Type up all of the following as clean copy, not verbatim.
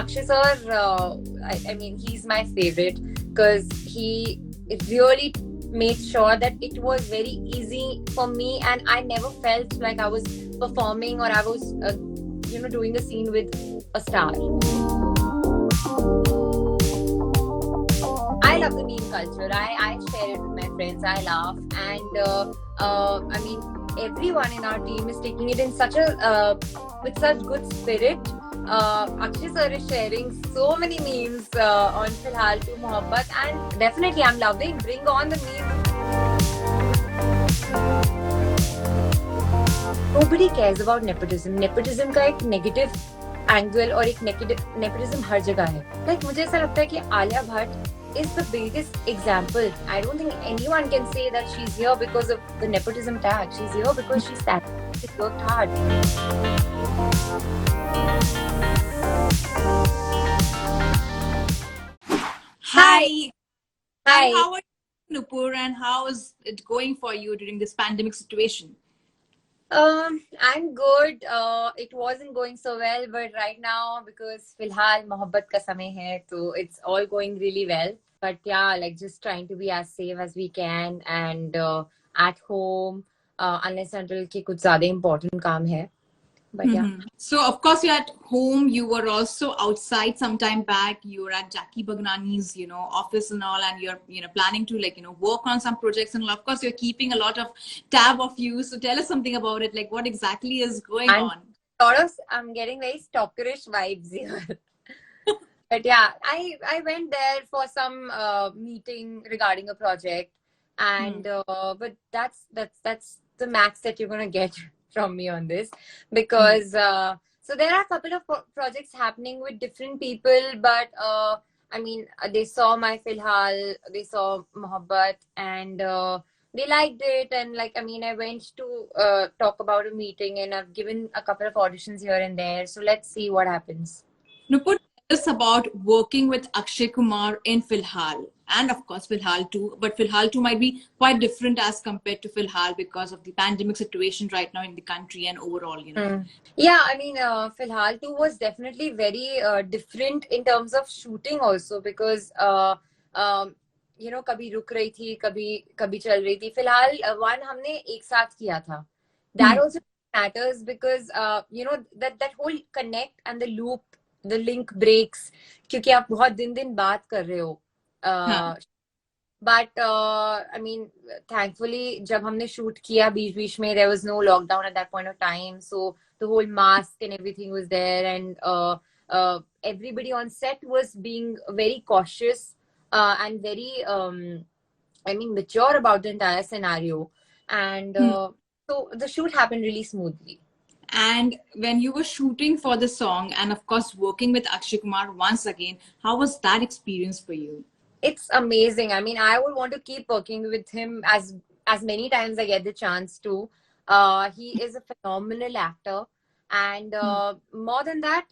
Akshay sir, I mean, he's my favorite because he really made sure that it was very easy for me, and I never felt like I was performing or I was, doing a scene with a star. I love the meme culture. I share it with my friends. I laugh, and I mean, everyone in our team is taking it in such a with such good spirit. Akshay sir is sharing so many memes on Filhal to Mohabbat, and definitely I'm loving. Bring on the memes. Nobody cares about nepotism. Nepotism का एक negative angle और एक nepotism हर जगह है. Like मुझे ऐसा लगता है कि Alia Bhatt is the biggest example. I don't think anyone can say that she's here because of the nepotism tag. She's here because she's worked hard. Hi. Hi. How are you, Nupur, and how is it going for you during this pandemic situation? I'm good. It wasn't going so well, but right now, because Filhal Mohabbat ka samay hai, so it's all going really well. But yeah, like just trying to be as safe as we can, and at home, unless until ki kuch zyada important kaam hai. But yeah. So of course you're at home. You were also outside some time back. You were at Jackie Bagnani's, office and all, and you're, planning to work on some projects and all. Of course, you're keeping a lot of tab of you. So tell us something about it. Like what exactly is going on? I'm getting very stalkerish vibes here. But yeah, I went there for some meeting regarding a project, and but that's the max that you're gonna get from me on this, because so there are a couple of projects happening with different people, but I mean, they saw my Filhal, they saw Mohabbat, and they liked it, and I went to talk about a meeting, and I've given a couple of auditions here and there, so let's see what happens. Nupur, tell us about working with Akshay Kumar in Filhal, and of course Filhal 2, but Filhal 2 might be quite different as compared to Filhal because of the pandemic situation right now in the country and overall, Yeah, I mean, Filhal 2 was definitely very different in terms of shooting also, because कभी रुक रही थी, कभी चल रही थी. फिलहाल 1 हमने एक साथ किया था. That also matters because that whole connect and the loop, the link breaks, क्योंकि आप बहुत दिन बात कर रहे हो. But I mean, thankfully जब हमने shoot किया बीच में, there was no lockdown at that point of time, so the whole mask and everything was there, and everybody on set was being very cautious and very mature about the entire scenario, and so the shoot happened really smoothly. And when you were shooting for the song, and of course working with Akshay Kumar once again, how was that experience for you? It's amazing. I mean, I would want to keep working with him as many times I get the chance to. He is a phenomenal actor, and more than that,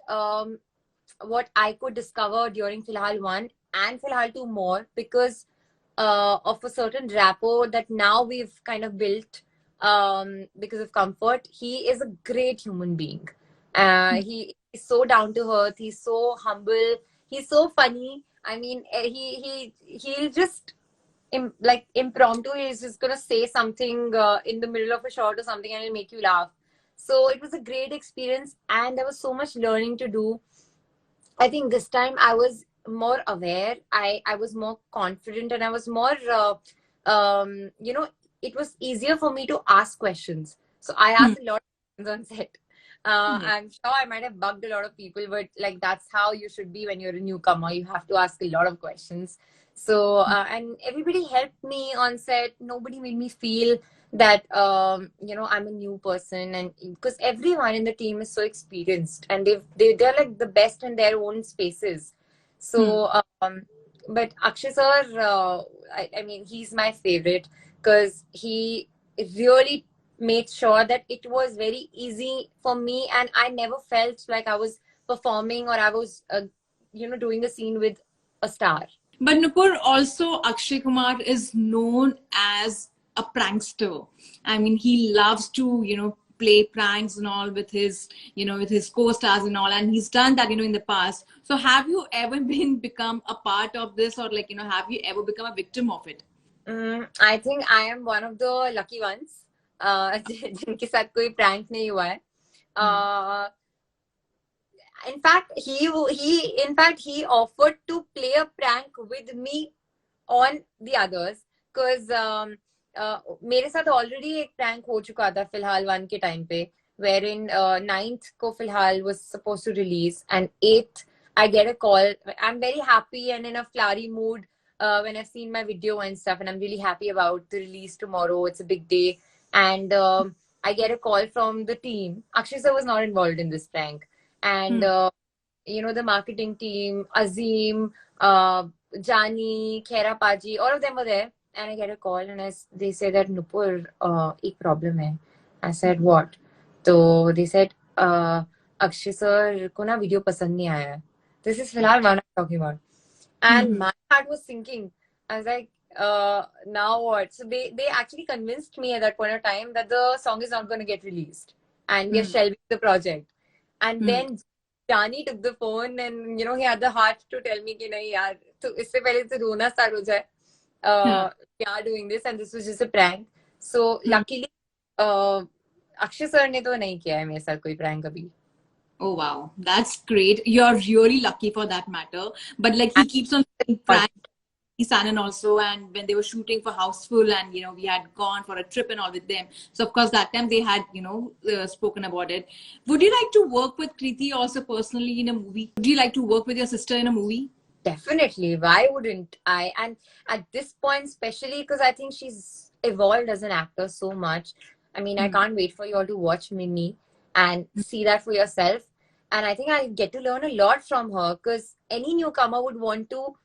what I could discover during Filhal 1 and Filhal 2 more, because of a certain rapport that now we've kind of built because of comfort. He is a great human being. He is so down to earth. He's so humble. He's so funny. I mean, he'll just impromptu. He's just gonna say something in the middle of a shot or something, and it'll make you laugh. So it was a great experience, and there was so much learning to do. I think this time I was more aware. I was more confident, and I was more it was easier for me to ask questions. So I asked a lot of questions on set. I'm sure I might have bugged a lot of people, but that's how you should be when you're a newcomer. You have to ask a lot of questions. So and everybody helped me on set. Nobody made me feel that I'm a new person, and because everyone in the team is so experienced, and they're like the best in their own spaces. So but Akshay sir, I mean, he's my favorite because he really made sure that it was very easy for me, and I never felt like I was performing or I was doing a scene with a star. But Nupur, also Akshay Kumar is known as a prankster. I mean, he loves to play pranks and all with his, with his co-stars and all, and he's done that, in the past. So have you ever become a part of this, or like, have you ever become a victim of it? I think I am one of the lucky ones जिनके साथ कोई prank नहीं हुआ है. In fact he offered to play a prank with me on the others, because मेरे साथ already एक prank हो चुका था फिलहाल 1 के time पे, wherein 9th को फिलहाल was supposed to release, and 8th I get a call. I'm very happy and in a flowery mood when I've seen my video and stuff, and I'm really happy about the release tomorrow. It's a big day, and I get a call from the team. Akshay sir was not involved in this prank, and the marketing team, Azim, Jani, Khera Paji, all of them were there. And I get a call, and they say that Nupur, ek problem hai. I said, what? So they said, Akshay sir ko na video pasand nahi aaya. This is Filhal what I'm talking about. And my heart was sinking. I was like, now what? So they actually convinced me at that point of time that the song is not going to get released, and we are shelving the project. And then Jani took the phone, and he had the heart to tell me कि नहीं यार, तो इससे पहले तो रोना start हो जाए. We are doing this, and this was just a prank. So luckily, Akshay sir ने तो नहीं किया है मेरे साथ कोई prank अभी. Oh wow, that's great. You're really lucky for that matter. But like he keeps on prank Sanan also, and when they were shooting for Houseful, and we had gone for a trip and all with them. So of course that time they had spoken about it. Would you like to work with Kriti also personally in a movie? Would you like to work with your sister in a movie? Definitely. Why wouldn't I? And at this point, especially because I think she's evolved as an actor so much. I mean, I can't wait for you all to watch Minnie and see that for yourself. And I think I'll get to learn a lot from her, because any newcomer would want to,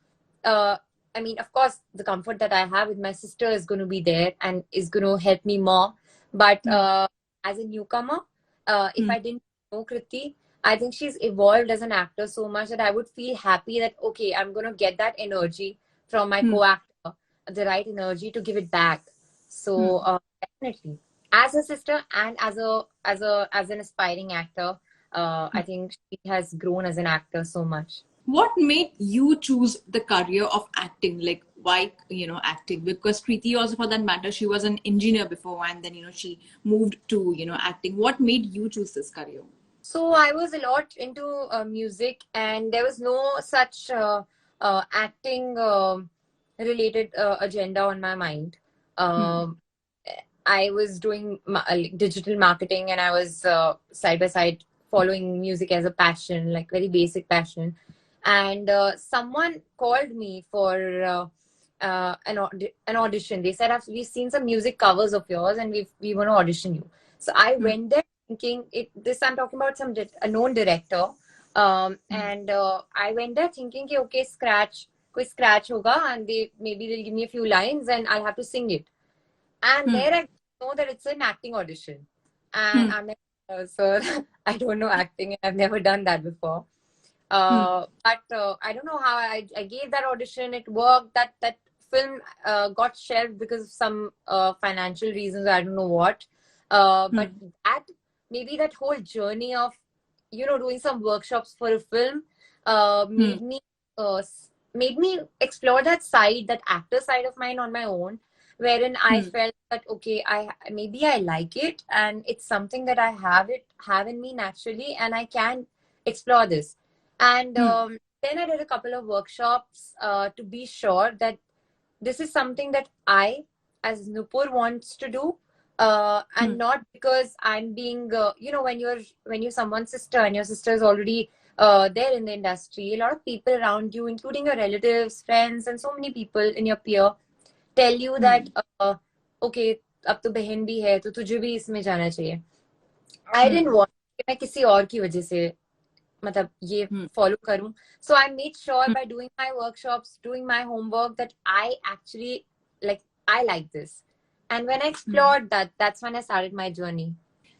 I mean, of course, the comfort that I have with my sister is going to be there and is going to help me more. But as a newcomer, if I didn't know Kriti, I think she's evolved as an actor so much that I would feel happy that, okay, I'm going to get that energy from my co-actor, the right energy to give it back. So definitely, as a sister and as an aspiring actor, I think she has grown as an actor so much. What made you choose the career of acting? Like, why, acting? Because Kriti also, for that matter, she was an engineer before, and then, she moved to, acting. What made you choose this career? So I was a lot into music, and there was no such acting related agenda on my mind. I was doing digital marketing, and I was side by side following music as a passion, like very basic passion. And someone called me for an audition. They said, we've seen some music covers of yours, and we want to audition you. So I went there thinking, I'm talking about a known director. And I went there thinking, okay, koi scratch hoga, and maybe they'll give me a few lines and I'll have to sing it. And there I know that it's an acting audition. And I'm like, sir, I don't know acting, and I've never done that before. But I don't know how I gave that audition. It worked. That film got shelved because of some financial reasons. I don't know what. But that whole journey of doing some workshops for a film made me explore that actor side of mine on my own, wherein I felt that, okay, I like it, and it's something that I have in me naturally, and I can explore this. And then I did a couple of workshops to be sure that this is something that I, as Nupur, wants to do, and not because I'm being, when you're someone's sister and your sister is already there in the industry, a lot of people around you, including your relatives, friends, and so many people in your peer, tell you that, okay, अब तो बहन भी है, तो तुझे भी इसमें जाना चाहिए. I didn't want कि मैं किसी और की वजह से मतलब ये follow करूं. So I made sure by doing my workshops, doing my homework, that I actually I like this. And when I explored that's when I started my journey.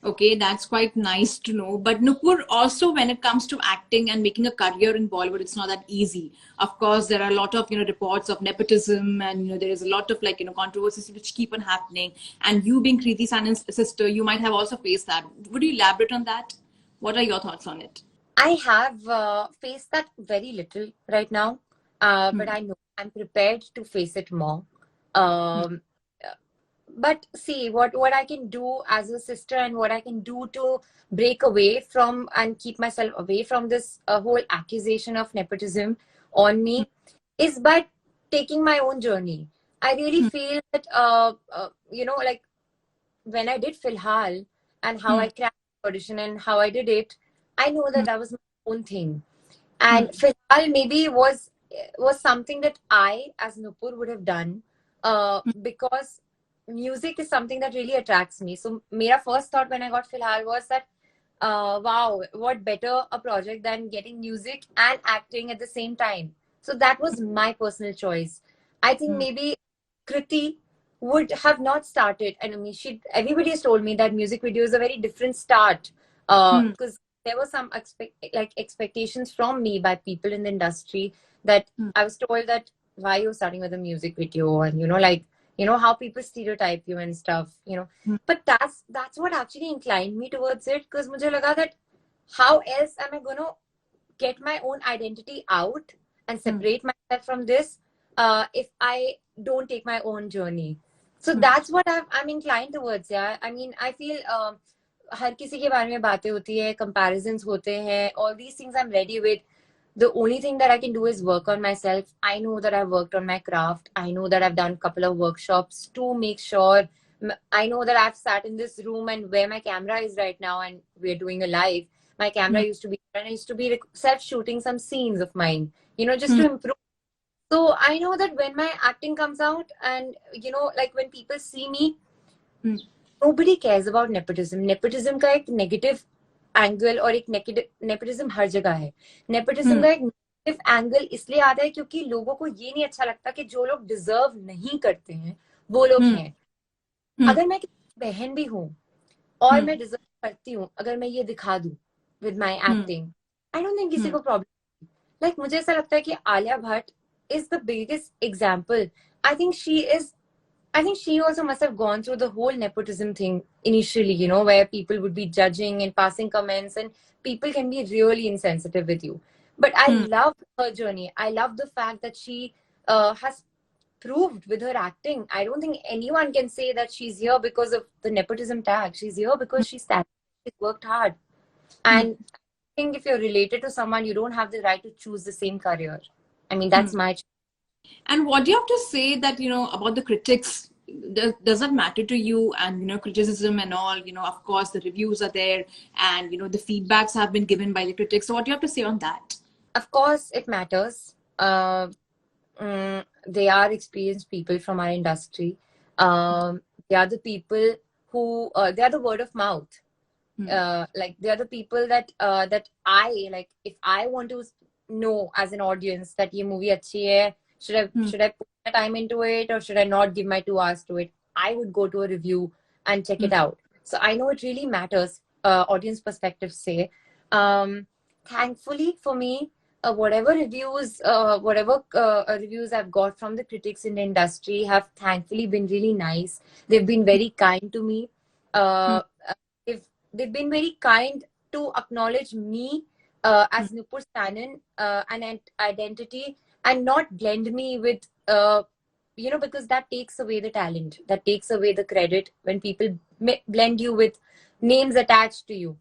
Okay, that's quite nice to know. But Nupur, also when it comes to acting and making a career in Bollywood, it's not that easy. Of course, there are a lot of reports of nepotism, and there is a lot of controversies which keep on happening. And you being Kriti Sanan's sister, you might have also faced that. Would you elaborate on that? What are your thoughts on it? I have faced that very little right now, but I know I'm prepared to face it more. Um, but see what I can do as a sister, and what I can do to break away from and keep myself away from this whole accusation of nepotism on me is by taking my own journey. I really feel that like when I did Filhal and how I cracked the audition and how I did it, I know that that was my own thing. And Filhal maybe was something that I, as Nupur, would have done because music is something that really attracts me. So, my first thought when I got Filhal was that, wow, what better a project than getting music and acting at the same time. So that was my personal choice. I think maybe Kriti would have not started. And I mean, everybody has told me that music video is a very different start because there were some expectations from me by people in the industry that I was told that why you're starting with a music video, and how people stereotype you and stuff. But that's what actually inclined me towards it, because mujhe laga that how else am I going to get my own identity out and separate myself from this if I don't take my own journey. So that's what I'm inclined towards. Yeah, I mean, I feel हर किसी के बारे में बातें होती है, comparisons होते हैं, all these things I'm ready with. The only thing that I can do is work on myself. I know that I've worked on my craft. I know that I've done a couple of workshops to make sure. I know that I've sat in this room and where my camera is right now, and we're doing a live. My camera used to be, and I used to be self-shooting some scenes of mine, just to improve. So I know that when my acting comes out, and like when people see me, nobody cares about nepotism. Nepotism का एक negative angle और एक nepotism हर जगह है. Nepotism का एक negative angle इसलिए आता है क्योंकि लोगों को ये नहीं अच्छा लगता कि जो लोग deserve नहीं करते हैं वो लोग हैं. अगर मैं बहन भी हूँ और मैं deserve करती हूँ, अगर मैं ये दिखा दूँ with my acting, I don't think किसी को problem. Like मुझे ऐसा लगता है कि Alia Bhatt is the biggest example. I think she also must have gone through the whole nepotism thing initially, where people would be judging and passing comments, and people can be really insensitive with you. But I love her journey. I love the fact that she has proved with her acting. I don't think anyone can say that she's here because of the nepotism tag. She's here because she's worked hard. And I think if you're related to someone, you don't have the right to choose the same career. I mean, that's my choice. And what do you have to say that, about the critics? Does that matter to you? And, criticism and all, of course, the reviews are there, and, the feedbacks have been given by the critics. So what do you have to say on that? Of course, it matters. They are experienced people from our industry. They are the people who, they are the word of mouth. Like they are the people that I like. If I want to know as an audience that ye movie achhi hai, should I put my time into it, or should I not give my 2 hours to it? I would go to a review and check it out. So I know it really matters. Audience perspective say. Thankfully for me, whatever reviews I've got from the critics in the industry have thankfully been really nice. They've been very kind to me. They've been very kind to acknowledge me as Nupur Sanan, an identity, and not blend me with, because that takes away the talent, that takes away the credit when people blend you with names attached to you.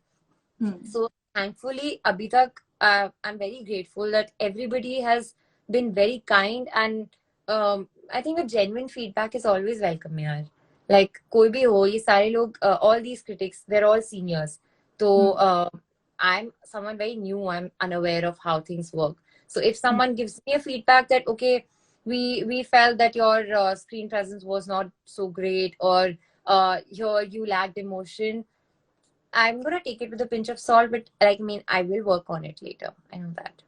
So thankfully, abhi tak, I'm very grateful that everybody has been very kind, and I think a genuine feedback is always welcome, yaar. Like कोई भी हो, ये सारे लोग, all these critics, they're all seniors. So I'm someone very new. I'm unaware of how things work. So if someone gives me a feedback that, okay, we felt that your screen presence was not so great, or you lacked emotion, I'm gonna take it with a pinch of salt. But I will work on it later. I know that.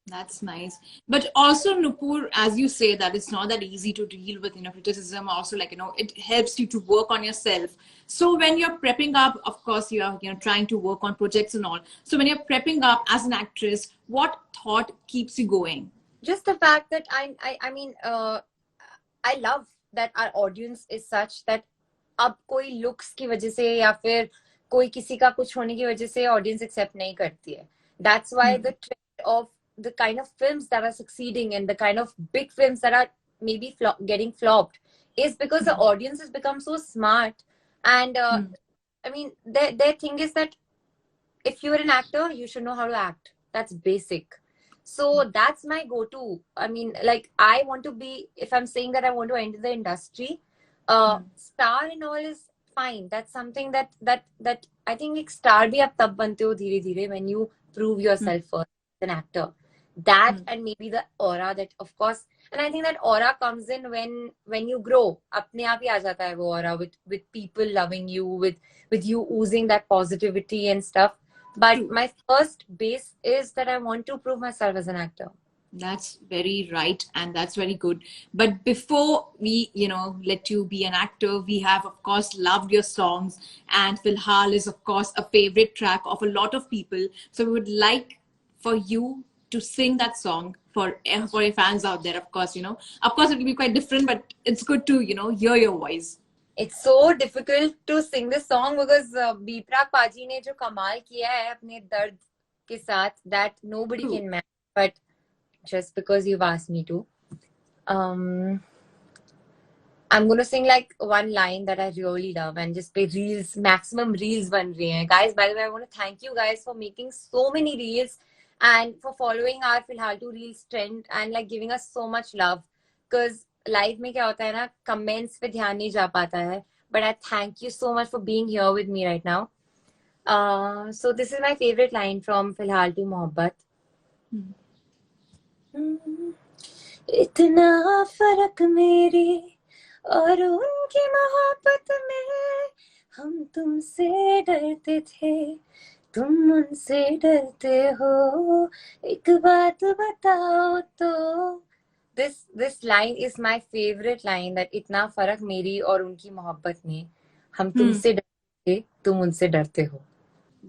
That's nice. But also, Nupur, as you say, that it's not that easy to deal with, criticism. Also, like, it helps you to work on yourself. So when you're prepping up, of course, you are, trying to work on projects and all. So when you're prepping up as an actress, what thought keeps you going? Just the fact that I mean, I love that our audience is such that अब कोई looks की वजह से या फिर कोई किसी का कुछ होने की वजह से audience accept नहीं करती है. That's why the trend of the kind of films that are succeeding and the kind of big films that are maybe getting flopped is because the audience has become so smart. And I mean, their thing is that if you're an actor, you should know how to act. That's basic. So that's my go-to. I mean, like, I want to be, if I'm saying that I want to enter the industry, star and all is fine. That's something that I think like star bhi ab tab bante ho dheere dheere when you prove yourself first as an actor. That and maybe the aura that, of course, and I think that aura comes in when you grow. Apne aap hi aa jata hai wo aura with people loving you, with you oozing that positivity and stuff. But my first base is that I want to prove myself as an actor. That's very right, and that's very good. But before we, let you be an actor, we have, of course, loved your songs, and Filhal is, of course, a favorite track of a lot of people. So we would like for you to sing that song for your fans out there. Of course, of course, it will be quite different, but it's good to, hear your voice. It's so difficult to sing this song because Biprak Paji ne jo kamal kiya hai apne dard ke saath, that nobody can match. But just because you've asked me to, I'm going to sing like one line that I really love and just play reels, maximum reels ban rahe hain. Guys, by the way, I want to thank you guys for making so many reels and for following our Filhal 2 Reels trend and like giving us so much love. Because life में क्या होता है ना, comments पे ध्यान नहीं जा पाता है. But I thank you so much for being here with me right now. So this is my favourite line from फिलहाल टू मोहब्बत. इतना फर्क मेरी और उनकी मोहब्बत में, हम तुमसे डरते थे, तुम मुझसे डरते हो, एक बात बताओ तो. This line is my favorite line, that इतना फर्क मेरी और उनकी मोहब्बत में, हम तुमसे डरते थे, तुम उनसे डरते हो.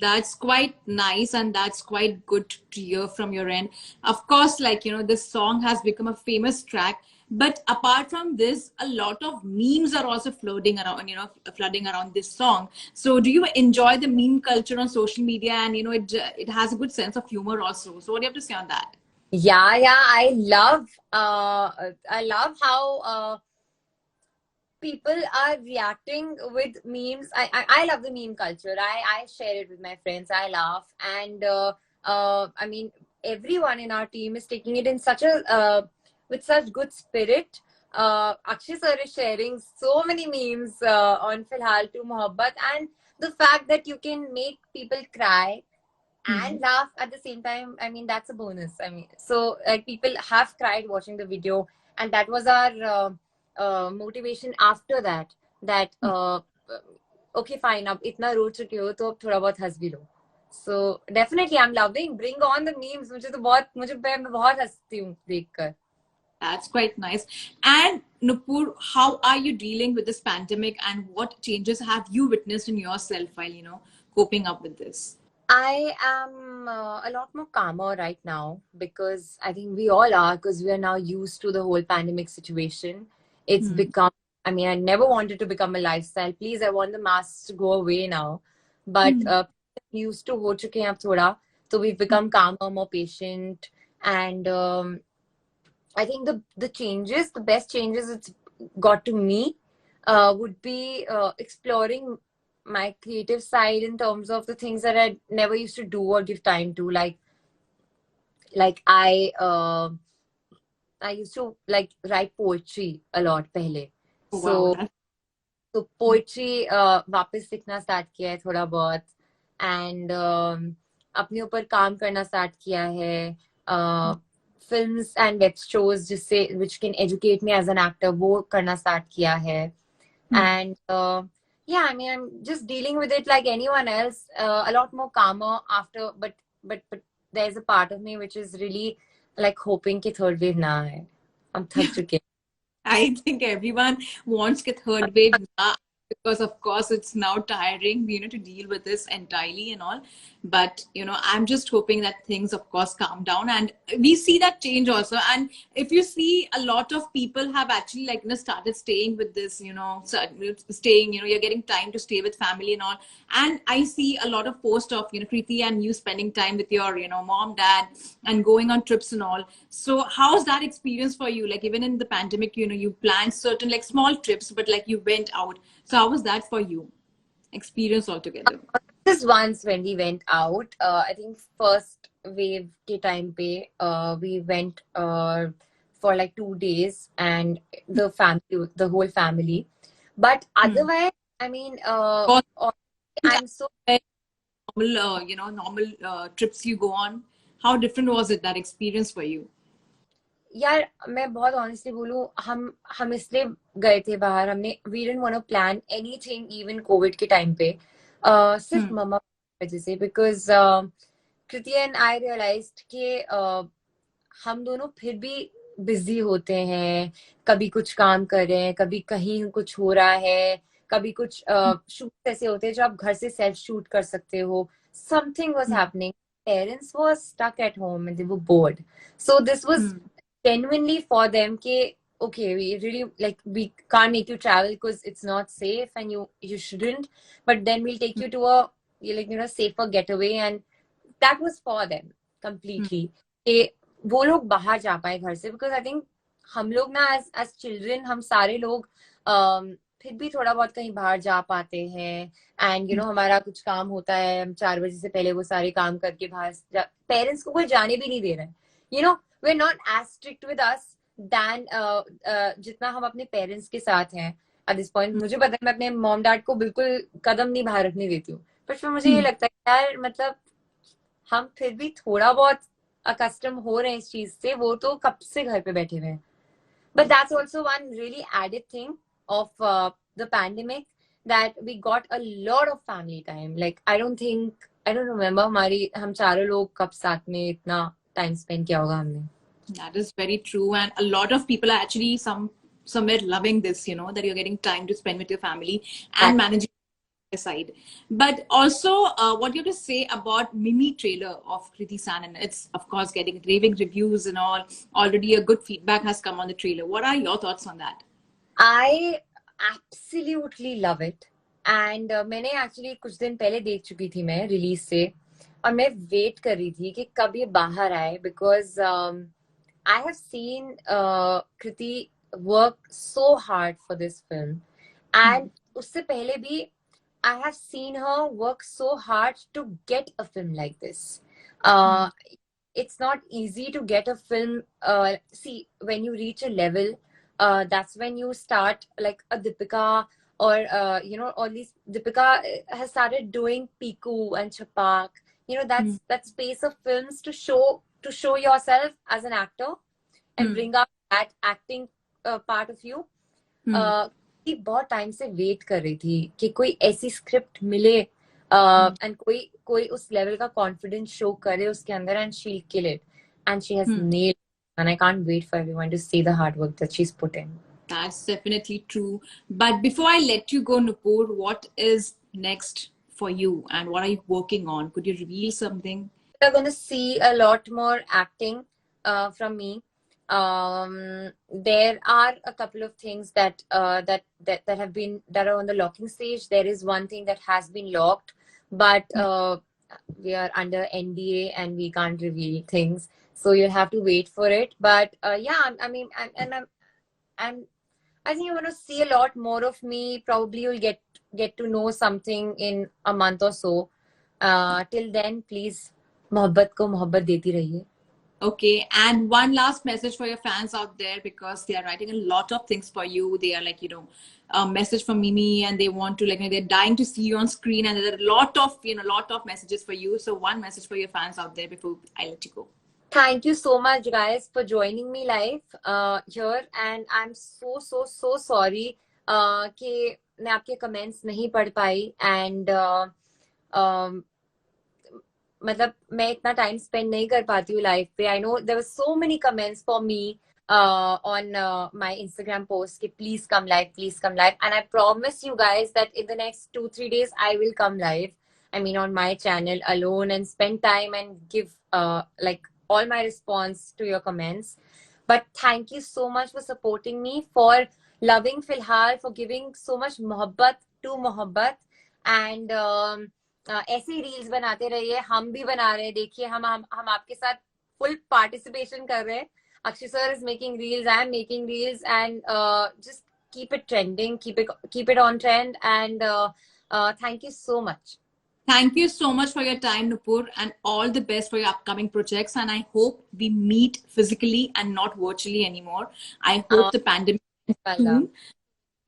That's quite nice, and that's quite good to hear from your end. Of course, like, this song has become a famous track. But apart from this, a lot of memes are also floating around, flooding around this song. So do you enjoy the meme culture on social media? And, it has a good sense of humor also. So what do you have to say on that? Yeah, I love how people are reacting with memes. I love the meme culture. I share it with my friends. I laugh, and I mean, everyone in our team is taking it in such a with such good spirit. Akshay sir is sharing so many memes on Filhal to Mohabbat, and the fact that you can make people cry and laugh at the same time, I mean, that's a bonus. I mean, so like people have cried watching the video, and that was our motivation after that. That okay, fine, अब इतना रो चुके हो तो अब थोड़ा बहुत हंस भी लो. So definitely I'm loving. Bring on the memes. मैं बहुत हंसती हूँ देखकर. That's quite nice. And Nupur, how are you dealing with this pandemic, and what changes have you witnessed in yourself while coping up with this? I am a lot more calmer right now, because I think we all are, because we are now used to the whole pandemic situation. It's become, I mean, I never wanted to become a lifestyle. Please, I want the masks to go away now. But used to ho chuke hain ab thoda. So we've become calmer, more patient. And I think the best changes it's got to me would be exploring my creative side in terms of the things that I never used to do or give time to, like I used to like write poetry a lot pehle. So poetry वापस लिखना start किया है थोड़ा बहुत, and अपने ऊपर काम करना start किया है, films and web shows जिससे which can educate me as an actor वो करना start किया है, and yeah, I mean, I'm just dealing with it like anyone else, a lot more calmer after, but there's a part of me which is really like hoping कि third wave ना आए. हम थक चुके हैं. I think everyone wants a third wave now because, of course, it's now tiring, to deal with this entirely and all. But, I'm just hoping that things, of course, calm down. And we see that change also. And if you see, a lot of people have actually, like, started staying with this, staying, you're getting time to stay with family and all. And I see a lot of posts of, Kriti and you spending time with your, mom, dad, and going on trips and all. So how's that experience for you? Like, even in the pandemic, you planned certain like small trips, but like you went out. So how was that for you? Experience altogether. Just once when we went out, I think first wave ke time pe, we went for like 2 days and the whole family. But otherwise, I mean, Or I'm so normal, normal trips you go on. How different was it, that experience for you? यार मैं बहुत honestly बोलूं, हम इसलिए गए थे बाहर. हमने we didn't want to plan anything even covid के टाइम पे, सिर्फ मम्मा की वजह से. Because Kriti and I realised कि हम दोनों फिर भी बिजी होते हैं. कभी कुछ काम कर रहे हैं, कभी कहीं कुछ हो रहा है, कभी कुछ शूट ऐसे होते हैं जो आप घर से सेल्फ शूट कर सकते हो. Something was happening. Parents were stuck at home and they were bored. So this was genuinely for them कि okay, we really like we can't make you travel because it's not safe and you shouldn't, but then we'll take you to a safer getaway. And that was for them completely कि वो लोग बाहर जा पाए घर से. Because I think हम लोग ना as children हम सारे लोग फिर भी थोड़ा बहुत कहीं बाहर जा पाते हैं. एंड हमारा कुछ काम होता है, हम 4 बजे से पहले वो सारे काम करके बाहर. पेरेंट्स को कोई जाने भी नहीं दे रहा है. we're not as strict with us than जितना हम अपने पेरेंट्स के साथ हैं at this point. मुझे पता है मैं अपने मॉम डैड को बिल्कुल कदम नहीं बाहर रखने देती हूँ. पर फिर मुझे ये लगता है यार मतलब हम फिर भी थोड़ा बहुत अकस्टम हो रहे हैं इस चीज से. वो तो कब से घर पे बैठे हुए हैं. But that's also one really added thing of the pandemic, that we got a lot of family time. Like I don't remember हम चारों लोग कब साथ में इतना time spend किया होगा हमने. That is very true, and a lot of people are actually somewhere loving this, that you're getting time to spend with your family and managing side. But also, what you have to say about Mimi trailer of Kriti Sanon? It's of course getting raving reviews and all. Already a good feedback has come on the trailer. What are your thoughts on that? I absolutely love it. And मैंने actually कुछ दिन पहले देख चुकी थी मैं release से, और मैं वेट कर रही थी कि कब ये बाहर आए. Because I have seen Kriti work so hard for this film, and उससे पहले भी I have seen her work so hard to get a film like this. It's not easy to get a film. See, when you reach a level, that's when you start like a Deepika, or all these. Deepika has started doing Piku and Chapak. That space of films to show yourself as an actor and bring up that acting part of you. बहुत time से wait कर रही थी कि कोई ऐसी script मिले and कोई उस लेवल का कॉन्फिडेंस शो करे उसके अंदर, and she will kill it, and she has nailed, and I can't wait for everyone to see the hard work that she's put in. That's definitely true. But before I let you go, Nupur, what is next for you and what are you working on? Could you reveal something? You're going to see a lot more acting from me. There are a couple of things that are on the locking stage. There is one thing that has been locked, but we are under NDA and we can't reveal things, so you'll have to wait for it. But yeah, I mean, I think you're going to see a lot more of me. Probably you'll get to know something in a month or so. Till then, please, मोहब्बत को मोहब्बत देती रहिए. Okay, and one last message for your fans out there, because they are writing a lot of things for you. They are like, a message from Mimi, and they want to they're dying to see you on screen, and there are a lot of messages for you. So one message for your fans out there before I let you go. Thank you so much, guys, for joining me live here, and I'm so sorry कि मैं आपके comments नहीं पढ़ पाई, and मतलब मैं इतना time spend नहीं कर पाती हूँ लाइफ पे. I know there were so many comments for me on my Instagram post, please come live, and I promise you guys that in the next 2-3 days I will come live. I mean, on my channel alone, and spend time and give like all my response to your comments. But thank you so much for supporting me, for loving Filhal, for giving so much mohabbat to mohabbat, and ऐसे ही reels बनाते रहिए. हम भी बना रहे हैं, देखिए हम आपके साथ फुल पार्टिसिपेशन कर रहे हैं. Akshay sir is making reels, I am making reels, and just keep it trending, keep it on trend, and thank you so much. Thank you so much for your time, Nupur, and all the best for your upcoming projects. And I hope we meet physically and not virtually anymore. I hope the pandemic soon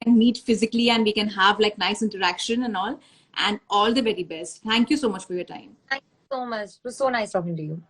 can meet physically and we can have like nice interaction and all. And all the very best. Thank you so much for your time. Thank you so much. It was so nice talking to you.